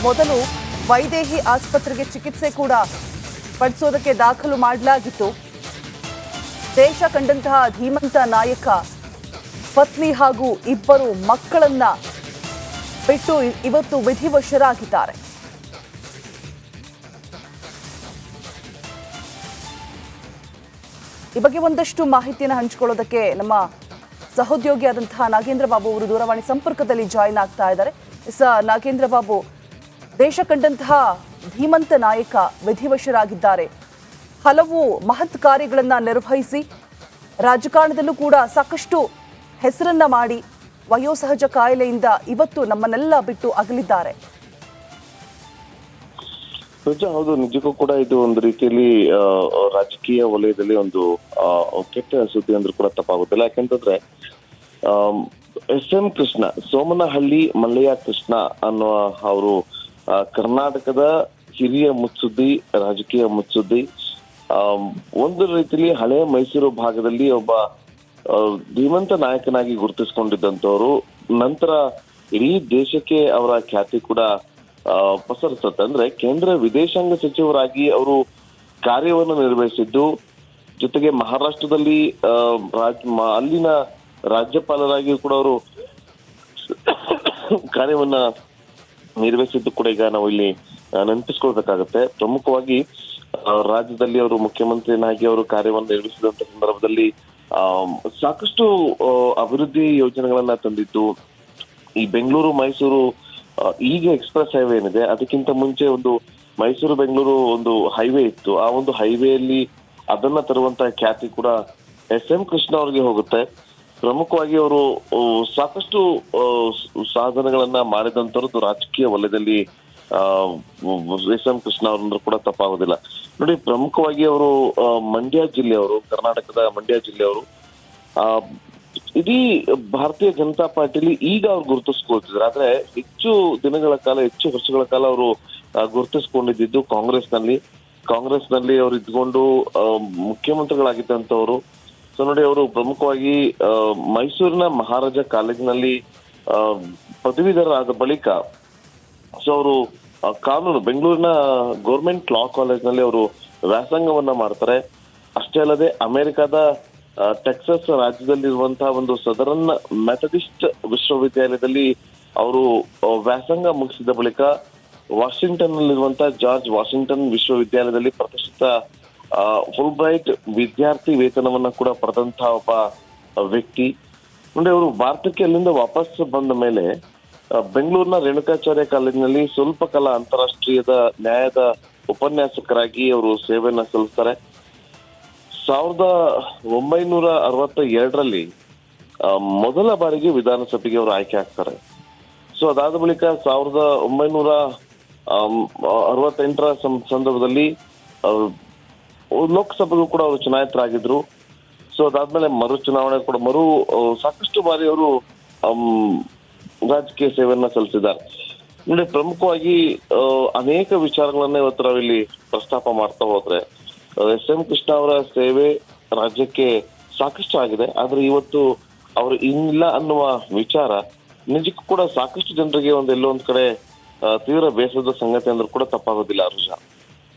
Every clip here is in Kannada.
ಮೊದಲು ವೈದೇಹಿ ಆಸ್ಪತ್ರೆಗೆ ಚಿಕಿತ್ಸೆ ಕೂಡ ಪಡಿಸೋದಕ್ಕೆ ದಾಖಲು ಮಾಡಲಾಗಿತ್ತು. ದೇಶ ಕಂಡಂತಹ ಧೀಮಂತ ನಾಯಕ ಪತ್ನಿ ಹಾಗೂ ಇಬ್ಬರು ಮಕ್ಕಳನ್ನ ಬಿಟ್ಟು ಇವತ್ತು ವಿಧಿವಶರಾಗಿದ್ದಾರೆ. ಈ ಬಗ್ಗೆ ಒಂದಷ್ಟು ಮಾಹಿತಿಯನ್ನು ಹಂಚಿಕೊಳ್ಳೋದಕ್ಕೆ ನಮ್ಮ ಸಹೋದ್ಯೋಗಿಯಾದಂತಹ ನಾಗೇಂದ್ರ ಬಾಬು ಅವರು ದೂರವಾಣಿ ಸಂಪರ್ಕದಲ್ಲಿ ಜಾಯಿನ್ ಆಗ್ತಾ ಇದ್ದಾರೆ. ನಾಗೇಂದ್ರ ಬಾಬು, ದೇಶ ಕಂಡಂತಹ ಧೀಮಂತ ನಾಯಕ ವಿಧಿವಶರಾಗಿದ್ದಾರೆ. ಹಲವು ಮಹತ್ ಕಾರ್ಯಗಳನ್ನು ನಿರ್ವಹಿಸಿ ರಾಜಕಾರಣದಲ್ಲೂ ಕೂಡ ಸಾಕಷ್ಟು ಹೆಸರನ್ನ ಮಾಡಿ ವಯೋಸಹಜ ಕಾಯಿಲೆಯಿಂದ ಇವತ್ತು ನಮ್ಮನ್ನೆಲ್ಲ ಬಿಟ್ಟು ಅಗಲಿದ್ದಾರೆ. ಹೌದು, ನಿಜಕ್ಕೂ ಕೂಡ ಇದು ಒಂದು ರೀತಿಯಲ್ಲಿ ರಾಜಕೀಯ ವಲಯದಲ್ಲಿ ಒಂದು ಕೆಟ್ಟ ಸುದ್ದಿ ಅಂದ್ರೂ ಕೂಡ ತಪ್ಪಾಗುತ್ತಿಲ್ಲ. ಯಾಕಂತಂದ್ರೆ ಎಸ್.ಎಂ. ಕೃಷ್ಣ, ಸೋಮನಹಳ್ಳಿ ಮಲ್ಲಯ್ಯ ಕೃಷ್ಣ ಅನ್ನುವ ಅವರು ಕರ್ನಾಟಕದ ಹಿರಿಯ ಮುತ್ಸುದ್ದಿ, ರಾಜಕೀಯ ಮುತ್ಸುದ್ದಿ. ಒಂದು ರೀತಿಯಲ್ಲಿ ಹಳೆ ಮೈಸೂರು ಭಾಗದಲ್ಲಿ ಒಬ್ಬ ಧೀಮಂತ ನಾಯಕನಾಗಿ ಗುರುತಿಸಿಕೊಂಡಿದ್ದಂಥವ್ರು. ನಂತರ ಇಡೀ ದೇಶಕ್ಕೆ ಅವರ ಖ್ಯಾತಿ ಕೂಡ ಪಸರಿಸುತ್ತೆ. ಅಂದ್ರೆ ಕೇಂದ್ರ ವಿದೇಶಾಂಗ ಸಚಿವರಾಗಿ ಅವರು ಕಾರ್ಯವನ್ನು ನಿರ್ವಹಿಸಿದ್ದು, ಜೊತೆಗೆ ಮಹಾರಾಷ್ಟ್ರದಲ್ಲಿ ಅಲ್ಲಿನ ರಾಜ್ಯಪಾಲರಾಗಿ ಕೂಡ ಅವರು ಕಾರ್ಯವನ್ನ ನಿರ್ವಹಿಸಿದ್ದು ಕೂಡ ಈಗ ನಾವು ಇಲ್ಲಿ ನೆನಪಿಸ್ಕೊಳ್ಬೇಕಾಗತ್ತೆ. ಪ್ರಮುಖವಾಗಿ ರಾಜ್ಯದಲ್ಲಿ ಅವರು ಮುಖ್ಯಮಂತ್ರಿಯನ್ನಾಗಿ ಅವರು ಕಾರ್ಯವನ್ನು ನಿರ್ವಹಿಸಿದಂತ ಸಂದರ್ಭದಲ್ಲಿ ಸಾಕಷ್ಟು ಅಭಿವೃದ್ಧಿ ಯೋಜನೆಗಳನ್ನ ತಂದಿದ್ದು. ಈ ಬೆಂಗಳೂರು ಮೈಸೂರು ಈಗ ಎಕ್ಸ್ಪ್ರೆಸ್ ಹೈವೇ ಏನಿದೆ, ಅದಕ್ಕಿಂತ ಮುಂಚೆ ಒಂದು ಮೈಸೂರು ಬೆಂಗಳೂರು ಒಂದು ಹೈವೇ ಇತ್ತು. ಆ ಒಂದು ಹೈವೇಯಲ್ಲಿ ಅದನ್ನ ತರುವಂತಹ ಖ್ಯಾತಿ ಕೂಡ ಎಸ್.ಎಂ. ಕೃಷ್ಣ ಅವರಿಗೆ ಹೋಗುತ್ತೆ. ಪ್ರಮುಖವಾಗಿ ಅವರು ಸಾಕಷ್ಟು ಸಾಧನೆಗಳನ್ನ ಮಾಡಿದಂತವ್ರದ್ದು ರಾಜಕೀಯ ವಲಯದಲ್ಲಿ ಎಸ್.ಎಂ. ಕೃಷ್ಣ ಅವರಂದ್ರೂ ಕೂಡ ತಪ್ಪಾಗೋದಿಲ್ಲ. ನೋಡಿ, ಪ್ರಮುಖವಾಗಿ ಅವರು ಮಂಡ್ಯ ಜಿಲ್ಲೆಯವರು, ಕರ್ನಾಟಕದ ಮಂಡ್ಯ ಜಿಲ್ಲೆಯವರು. ಇಡೀ ಭಾರತೀಯ ಜನತಾ ಪಾರ್ಟಿಲಿ ಈಗ ಅವ್ರು ಗುರುತಿಸ್ಕೊಳ್ತಿದ್ರು. ಆದ್ರೆ ಹೆಚ್ಚು ದಿನಗಳ ಕಾಲ, ಹೆಚ್ಚು ವರ್ಷಗಳ ಕಾಲ ಅವರು ಗುರುತಿಸ್ಕೊಂಡಿದ್ದು ಕಾಂಗ್ರೆಸ್ನಲ್ಲಿ ಅವರು ಇದ್ಕೊಂಡು ಮುಖ್ಯಮಂತ್ರಿಗಳಾಗಿದ್ದಂಥವ್ರು. ಸೊ ನೋಡಿ, ಅವರು ಪ್ರಮುಖವಾಗಿ ಮೈಸೂರಿನ ಮಹಾರಾಜ ಕಾಲೇಜಿನಲ್ಲಿ ಪದವೀಧರರಾದ ಬಳಿಕ ಸೊ ಅವರು ಕಾನೂನು, ಬೆಂಗಳೂರಿನ ಗೌರ್ಮೆಂಟ್ ಲಾ ಕಾಲೇಜ್ನಲ್ಲಿ ಅವರು ವ್ಯಾಸಂಗವನ್ನ ಮಾಡ್ತಾರೆ. ಅಷ್ಟೇ ಅಲ್ಲದೆ ಅಮೆರಿಕದ ಟೆಕ್ಸಸ್ ರಾಜ್ಯದಲ್ಲಿರುವಂತಹ ಒಂದು ಸದರನ್ ಮೆಥಡಿಸ್ಟ್ ವಿಶ್ವವಿದ್ಯಾಲಯದಲ್ಲಿ ಅವರು ವ್ಯಾಸಂಗ ಮುಗಿಸಿದ ಬಳಿಕ ವಾಷಿಂಗ್ಟನ್ ನಲ್ಲಿರುವಂತಹ ಜಾರ್ಜ್ ವಾಷಿಂಗ್ಟನ್ ವಿಶ್ವವಿದ್ಯಾಲಯದಲ್ಲಿ ಪ್ರತಿಷ್ಠಿತ ಫುಲ್ಬ್ರೈಟ್ ವಿದ್ಯಾರ್ಥಿ ವೇತನವನ್ನ ಕೂಡ ಪಡೆದಂತಹ ಒಬ್ಬ ವ್ಯಕ್ತಿ. ನೋಡಿ, ಅವರು ಭಾರತಕ್ಕೆ ಅಲ್ಲಿಂದ ವಾಪಸ್ ಬಂದ ಮೇಲೆ ಬೆಂಗಳೂರಿನ ರೇಣುಕಾಚಾರ್ಯ ಕಾಲೇಜಿನಲ್ಲಿ ಸ್ವಲ್ಪ ಕಾಲ ಅಂತಾರಾಷ್ಟ್ರೀಯದ ನ್ಯಾಯದ ಉಪನ್ಯಾಸಕರಾಗಿ ಅವರು ಸೇವೆಯನ್ನ ಸಲ್ಲಿಸ್ತಾರೆ. 1962ರಲ್ಲಿ ಮೊದಲ ಬಾರಿಗೆ ವಿಧಾನಸಭೆಗೆ ಅವರು ಆಯ್ಕೆ ಆಗ್ತಾರೆ. ಸೊ ಅದಾದ ಬಳಿಕ 1968ರ ಸಂದರ್ಭದಲ್ಲಿ ಲೋಕಸಭೆಗೂ ಕೂಡ ಅವರು ಚುನಾಯಿತರಾಗಿದ್ರು. ಸೊ ಅದಾದ್ಮೇಲೆ ಮರು ಚುನಾವಣೆ ಕೂಡ ಸಾಕಷ್ಟು ಬಾರಿ ಅವರು ರಾಜಕೀಯ ಸೇವೆಯನ್ನ ಸಲ್ಲಿಸಿದ್ದಾರೆ. ನೋಡಿ, ಪ್ರಮುಖವಾಗಿ ಅನೇಕ ವಿಚಾರಗಳನ್ನ ಇವತ್ತು ನಾವಿಲ್ಲಿ ಪ್ರಸ್ತಾಪ ಮಾಡ್ತಾ ಹೋದ್ರೆ ಎಸ್.ಎಂ. ಕೃಷ್ಣ ಅವರ ಸೇವೆ ರಾಜ್ಯಕ್ಕೆ ಸಾಕಷ್ಟು ಆಗಿದೆ. ಆದ್ರೆ ಇವತ್ತು ಅವರು ಇನ್ನಿಲ್ಲ ಅನ್ನುವ ವಿಚಾರ ನಿಜಕ್ಕೂ ಕೂಡ ಸಾಕಷ್ಟು ಜನರಿಗೆ ಎಲ್ಲೋ ಒಂದ್ ಕಡೆ ತೀವ್ರ ಬೇಸರದ ಸಂಗತಿ ಅಂದ್ರೂ ಕೂಡ ತಪ್ಪಾಗೋದಿಲ್ಲ. ಅರುಷಾ,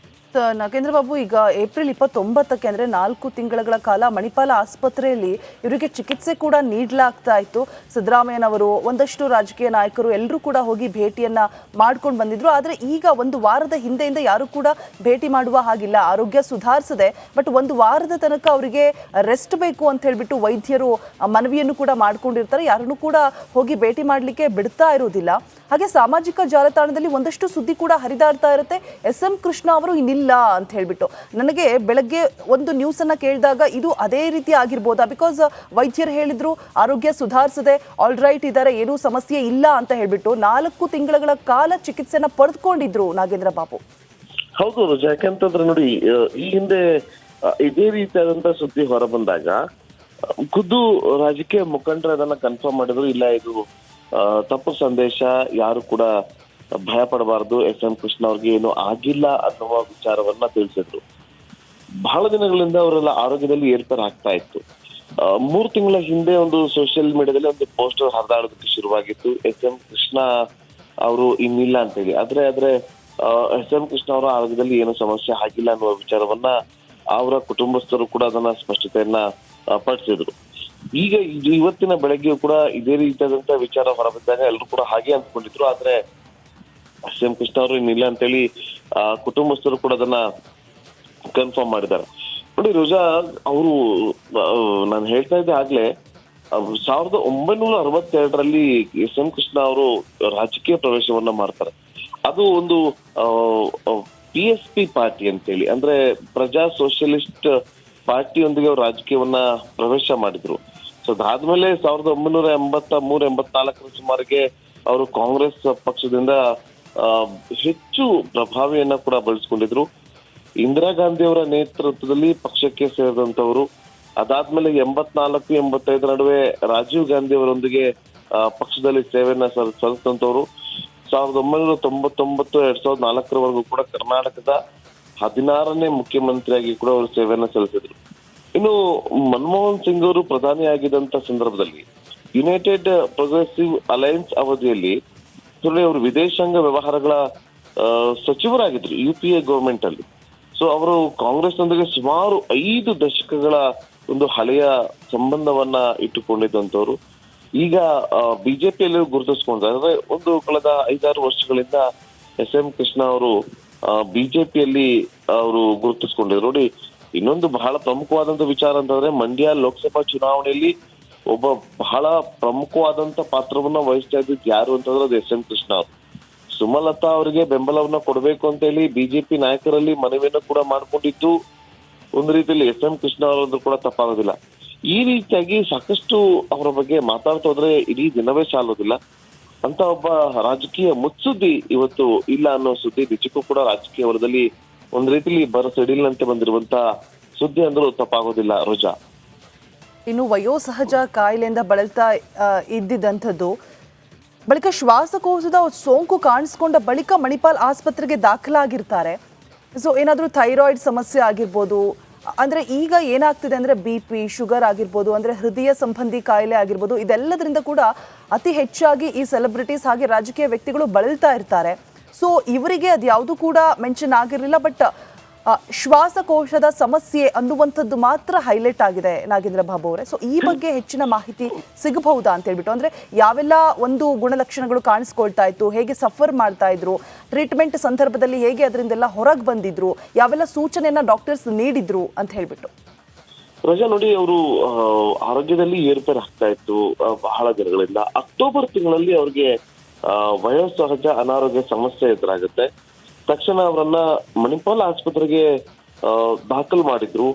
ನಾಗೇಂದ್ರ ಬಾಬು, ಈಗ ಏಪ್ರಿಲ್ 29ಕ್ಕೆ ಅಂದ್ರೆ 4 ತಿಂಗಳ ಕಾಲ ಮಣಿಪಾಲ ಆಸ್ಪತ್ರೆಯಲ್ಲಿ ಇವರಿಗೆ ಚಿಕಿತ್ಸೆ ಕೂಡ ನೀಡಲಾಗ್ತಾ ಇತ್ತು. ಸಿದ್ದರಾಮಯ್ಯನವರು, ಒಂದಷ್ಟು ರಾಜಕೀಯ ನಾಯಕರು ಎಲ್ಲರೂ ಕೂಡ ಹೋಗಿ ಭೇಟಿಯನ್ನ ಮಾಡ್ಕೊಂಡು ಬಂದಿದ್ರು. ಆದ್ರೆ ಈಗ ಒಂದು ವಾರದ ಹಿಂದೆಯಿಂದ ಯಾರು ಕೂಡ ಭೇಟಿ ಮಾಡುವ ಹಾಗಿಲ್ಲ. ಆರೋಗ್ಯ ಸುಧಾರಿಸಿದೆ, ಬಟ್ ಒಂದು ವಾರದ ತನಕ ಅವರಿಗೆ ರೆಸ್ಟ್ ಬೇಕು ಅಂತ ಹೇಳ್ಬಿಟ್ಟು ವೈದ್ಯರು ಮನವಿಯನ್ನು ಕೂಡ ಮಾಡ್ಕೊಂಡಿರ್ತಾರೆ. ಯಾರನ್ನು ಕೂಡ ಹೋಗಿ ಭೇಟಿ ಮಾಡ್ಲಿಕ್ಕೆ ಬಿಡ್ತಾ ಇರೋದಿಲ್ಲ. ಹಾಗೆ ಸಾಮಾಜಿಕ ಜಾಲತಾಣದಲ್ಲಿ ಒಂದಷ್ಟು ಸುದ್ದಿ ಕೂಡ ಹರಿದಾಡ್ತಾ ಇರುತ್ತೆ, ಎಸ್.ಎಂ. ಕೃಷ್ಣ ಅವರು ಇನ್ನಿಲ್ಲ ಅಂತ ಹೇಳ್ಬಿಟ್ಟು. ನನಗೆ ಬೆಳಗ್ಗೆ ಒಂದು ನ್ಯೂಸ್ ಅನ್ನ ಕೇಳಿದಾಗ ಇದು ಅದೇ ರೀತಿ ಆಗಿರ್ಬೋದಾ? ಬಿಕಾಸ್ ವೈದ್ಯರು ಹೇಳಿದ್ರು ಆರೋಗ್ಯ ಸುಧಾರಿಸಿದೆ, ಆಲ್ ರೈಟ್ ಇದ್ದಾರೆ, ಏನೂ ಸಮಸ್ಯೆ ಇಲ್ಲ ಅಂತ ಹೇಳ್ಬಿಟ್ಟು 4 ತಿಂಗಳ ಕಾಲ ಚಿಕಿತ್ಸೆನ ಪಡೆದುಕೊಂಡಿದ್ರು ನಾಗೇಂದ್ರ ಬಾಬು. ಹೌದು ರುಜಾ, ಯಾಕಂತಂದ್ರೆ ನೋಡಿ, ಈ ಹಿಂದೆ ಇದೇ ರೀತಿಯಾದಂತ ಸುದ್ದಿ ಹೊರ ಬಂದಾಗ ಖುದ್ದು ರಾಜಕೀಯ ಮುಖಂಡರು ಅದನ್ನ ಕನ್ಫರ್ಮ್ ಮಾಡಿದ್ರು. ಇಲ್ಲ, ಇದು ತಪ್ಪು ಸಂದೇಶ, ಯಾರು ಕೂಡ ಭಯ ಪಡಬಾರದು, ಎಸ್.ಎಂ. ಕೃಷ್ಣ ಅವ್ರಿಗೆ ಏನು ಆಗಿಲ್ಲ ಅನ್ನುವ ವಿಚಾರವನ್ನ ತಿಳಿಸಿದ್ರು. ಬಹಳ ದಿನಗಳಿಂದ ಅವರೆಲ್ಲ ಆರೋಗ್ಯದಲ್ಲಿ ಏರ್ಪೇರ್ ಆಗ್ತಾ ಇತ್ತು. 3 ತಿಂಗಳ ಹಿಂದೆ ಒಂದು ಸೋಷಿಯಲ್ ಮೀಡಿಯಾದಲ್ಲಿ ಒಂದು ಪೋಸ್ಟರ್ ಹರಿದಾಡೋದಕ್ಕೆ ಶುರುವಾಗಿತ್ತು. ಎಸ್.ಎಂ. ಕೃಷ್ಣ ಅವರು ಇನ್ನಿಲ್ಲ ಅಂತ ಹೇಳಿ. ಆದ್ರೆ ಎಸ್ ಎಂ ಕೃಷ್ಣ ಅವರ ಆರೋಗ್ಯದಲ್ಲಿ ಏನು ಸಮಸ್ಯೆ ಆಗಿಲ್ಲ ಅನ್ನುವ ವಿಚಾರವನ್ನ ಅವರ ಕುಟುಂಬಸ್ಥರು ಕೂಡ ಅದನ್ನ ಸ್ಪಷ್ಟತೆಯನ್ನ ಪಡಿಸಿದ್ರು. ಈಗ ಇವತ್ತಿನ ಬೆಳಗ್ಗೆಯೂ ಕೂಡ ಇದೇ ರೀತಿಯಾದಂತ ವಿಚಾರ ಹೊರಬಿದ್ದಾಗ ಎಲ್ಲರೂ ಕೂಡ ಹಾಗೆ ಅಂದ್ಕೊಂಡಿದ್ರು. ಆದ್ರೆ ಎಸ್ ಎಂ ಕೃಷ್ಣ ಅವರು ಇನ್ನಿಲ್ಲ ಅಂತೇಳಿ ಕುಟುಂಬಸ್ಥರು ಕೂಡ ಅದನ್ನ ಕನ್ಫರ್ಮ್ ಮಾಡಿದ್ದಾರೆ. ನೋಡಿ ರೋಜಾ, ಅವರು ನಾನು ಹೇಳ್ತಾ ಇದ್ದೆ ಆಗ್ಲೇ 1962ರಲ್ಲಿ ಎಸ್ ಎಂ ಕೃಷ್ಣ ಅವರು ರಾಜಕೀಯ ಪ್ರವೇಶವನ್ನ ಮಾಡ್ತಾರೆ. ಅದು ಒಂದು PSP ಪಾರ್ಟಿ ಅಂತೇಳಿ, ಅಂದ್ರೆ ಪ್ರಜಾ ಸೋಷಿಯಲಿಸ್ಟ್ ಪಾರ್ಟಿಯೊಂದಿಗೆ ಅವರು ರಾಜಕೀಯವನ್ನ ಪ್ರವೇಶ ಮಾಡಿದ್ರು. ಸೊ ಅದಾದ್ಮೇಲೆ 1983-84 ಸುಮಾರಿಗೆ ಅವರು ಕಾಂಗ್ರೆಸ್ ಪಕ್ಷದಿಂದ ಹೆಚ್ಚು ಪ್ರಭಾವಿಯನ್ನ ಕೂಡ ಬಳಸ್ಕೊಂಡಿದ್ರು. ಇಂದಿರಾ ಗಾಂಧಿ ಅವರ ನೇತೃತ್ವದಲ್ಲಿ ಪಕ್ಷಕ್ಕೆ ಸೇರಿದಂತವರು. ಅದಾದ್ಮೇಲೆ 84-85 ನಡುವೆ ರಾಜೀವ್ ಗಾಂಧಿ ಅವರೊಂದಿಗೆ ಪಕ್ಷದಲ್ಲಿ ಸೇವೆಯನ್ನ ಸಲ್ಲಿಸಿದಂತವರು. 1999-2004 ಕೂಡ ಕರ್ನಾಟಕದ 16ನೇ ಮುಖ್ಯಮಂತ್ರಿಯಾಗಿ ಕೂಡ ಅವರು ಸೇವೆಯನ್ನ ಸಲ್ಲಿಸಿದ್ರು. ಇನ್ನು ಮನಮೋಹನ್ ಸಿಂಗ್ ಅವರು ಪ್ರಧಾನಿ ಆಗಿದ್ದಂತ ಸಂದರ್ಭದಲ್ಲಿ ಯುನೈಟೆಡ್ ಪ್ರೋಗ್ರೆಸಿವ್ ಅಲಯನ್ಸ್ ಅವಧಿಯಲ್ಲಿ ಅವರು ವಿದೇಶಾಂಗ ವ್ಯವಹಾರಗಳ ಸಚಿವರಾಗಿದ್ರು UPA ಗವರ್ಮೆಂಟ್ ಅಲ್ಲಿ. ಸೊ ಅವರು ಕಾಂಗ್ರೆಸ್ನೊಂದಿಗೆ ಸುಮಾರು 5 ದಶಕಗಳ ಒಂದು ಹಳೆಯ ಸಂಬಂಧವನ್ನ ಇಟ್ಟುಕೊಂಡಿದ್ದಂಥವ್ರು. ಈಗ ಬಿಜೆಪಿಯಲ್ಲಿ ಗುರುತಿಸ್ಕೊಂಡಿದ್ದಾರೆ. ಅಂದ್ರೆ ಒಂದು ಕಳೆದ 5-6 ವರ್ಷಗಳಿಂದ ಎಸ್ ಎಂ ಕೃಷ್ಣ ಅವರು ಬಿಜೆಪಿಯಲ್ಲಿ ಅವರು ಗುರುತಿಸ್ಕೊಂಡಿದ್ರು. ನೋಡಿ, ಇನ್ನೊಂದು ಬಹಳ ಪ್ರಮುಖವಾದಂತ ವಿಚಾರ ಅಂತಂದ್ರೆ ಮಂಡ್ಯ ಲೋಕಸಭಾ ಚುನಾವಣೆಯಲ್ಲಿ ಒಬ್ಬ ಬಹಳ ಪ್ರಮುಖವಾದಂತ ಪಾತ್ರವನ್ನ ವಹಿಸ್ತಾ ಇದ್ದಿದ್ದು ಯಾರು ಅಂತಂದ್ರೆ ಅದು ಎಸ್ ಎಂ ಕೃಷ್ಣ ಅವರು. ಸುಮಲತಾ ಅವರಿಗೆ ಬೆಂಬಲವನ್ನ ಕೊಡಬೇಕು ಅಂತ ಹೇಳಿ ಬಿಜೆಪಿ ನಾಯಕರಲ್ಲಿ ಮನವಿಯನ್ನು ಕೂಡ ಮಾಡ್ಕೊಂಡಿದ್ದು ಒಂದು ರೀತಿಯಲ್ಲಿ ಎಸ್ ಎಂ ಕೃಷ್ಣ ಅವರಂದ್ರೂ ಕೂಡ ತಪ್ಪಾಗೋದಿಲ್ಲ. ಈ ರೀತಿಯಾಗಿ ಸಾಕಷ್ಟು ಅವರ ಬಗ್ಗೆ ಮಾತಾಡ್ತಾ ಹೋದ್ರೆ ಇಡೀ ದಿನವೇ ಸಾಲೋದಿಲ್ಲ ಅಂತ ಒಬ್ಬ ರಾಜಕೀಯ ಮುತ್ಸುದ್ದಿ ಇವತ್ತು ಇಲ್ಲ ಅನ್ನೋ ಸುದ್ದಿ ನಿಜಕ್ಕೂ ಕೂಡ ರಾಜಕೀಯ ವಲಯದಲ್ಲಿ ಒಂದ್ ರೀತಿಲಿ ಬರಸಿಡಿಲಿನಂತೆ ಬಂದಿರುವಂತ ಸುದ್ದಿ ಅಂದ್ರೂ ತಪ್ಪಾಗೋದಿಲ್ಲ ರೋಜಾ. ಇನ್ನು ವಯೋಸಹಜ ಕಾಯಿಲೆಯಿಂದ ಬಳಲ್ತಾ ಇದ್ದಿದ್ದಂಥದ್ದು, ಬಳಿಕ ಶ್ವಾಸಕೋಶದ ಸೋಂಕು ಕಾಣಿಸ್ಕೊಂಡ ಬಳಿಕ ಮಣಿಪಾಲ್ ಆಸ್ಪತ್ರೆಗೆ ದಾಖಲಾಗಿರ್ತಾರೆ. ಸೊ ಏನಾದರೂ ಥೈರಾಯ್ಡ್ ಸಮಸ್ಯೆ ಆಗಿರ್ಬೋದು, ಅಂದರೆ ಈಗ ಏನಾಗ್ತಿದೆ ಅಂದರೆ BP, ಶುಗರ್ ಆಗಿರ್ಬೋದು, ಅಂದರೆ ಹೃದಯ ಸಂಬಂಧಿ ಕಾಯಿಲೆ ಆಗಿರ್ಬೋದು, ಇದೆಲ್ಲದರಿಂದ ಕೂಡ ಅತಿ ಹೆಚ್ಚಾಗಿ ಈ ಸೆಲೆಬ್ರಿಟೀಸ್ ಹಾಗೆ ರಾಜಕೀಯ ವ್ಯಕ್ತಿಗಳು ಬಳಲ್ತಾ ಇರ್ತಾರೆ. ಸೊ ಇವರಿಗೆ ಅದು ಯಾವುದು ಕೂಡ ಮೆನ್ಷನ್ ಆಗಿರಲಿಲ್ಲ. ಬಟ್ ಶ್ವಾಸಕೋಶದ ಸಮಸ್ಯೆ ಅನ್ನುವಂಥದ್ದು ಮಾತ್ರ ಹೈಲೈಟ್ ಆಗಿದೆ ನಾಗೇಂದ್ರ ಬಾಬು ಅವರೇ. ಸೊ ಈ ಬಗ್ಗೆ ಹೆಚ್ಚಿನ ಮಾಹಿತಿ ಸಿಗಬಹುದಾ ಅಂತ ಹೇಳ್ಬಿಟ್ಟು, ಅಂದರೆ ಯಾವೆಲ್ಲ ಒಂದು ಗುಣಲಕ್ಷಣಗಳು ಕಾಣಿಸ್ಕೊಳ್ತಾ ಇತ್ತು, ಹೇಗೆ ಸಫರ್ ಮಾಡ್ತಾ ಇದ್ರು, ಟ್ರೀಟ್ಮೆಂಟ್ ಸಂದರ್ಭದಲ್ಲಿ ಹೇಗೆ ಅದರಿಂದೆಲ್ಲ ಹೊರಗೆ ಬಂದಿದ್ರು, ಯಾವೆಲ್ಲ ಸೂಚನೆಯನ್ನ ಡಾಕ್ಟರ್ಸ್ ನೀಡಿದ್ರು ಅಂತ ಹೇಳ್ಬಿಟ್ಟು. ರಜಾ, ನೋಡಿ, ಅವರು ಆರೋಗ್ಯದಲ್ಲಿ ಏರ್ಪೇರ್ ಆಗ್ತಾ ಇತ್ತು ಬಹಳ ದಿನಗಳಿಂದ. ಅಕ್ಟೋಬರ್ ತಿಂಗಳಲ್ಲಿ ಅವ್ರಿಗೆ ವಯೋಸಹಜ ಅನಾರೋಗ್ಯ ಸಮಸ್ಯೆ ಎದುರಾಗುತ್ತೆ. ತಕ್ಷಣ ಅವರನ್ನ ಮಣಿಪಾಲ್ ಆಸ್ಪತ್ರೆಗೆ ದಾಖಲು ಮಾಡಿದ್ರು.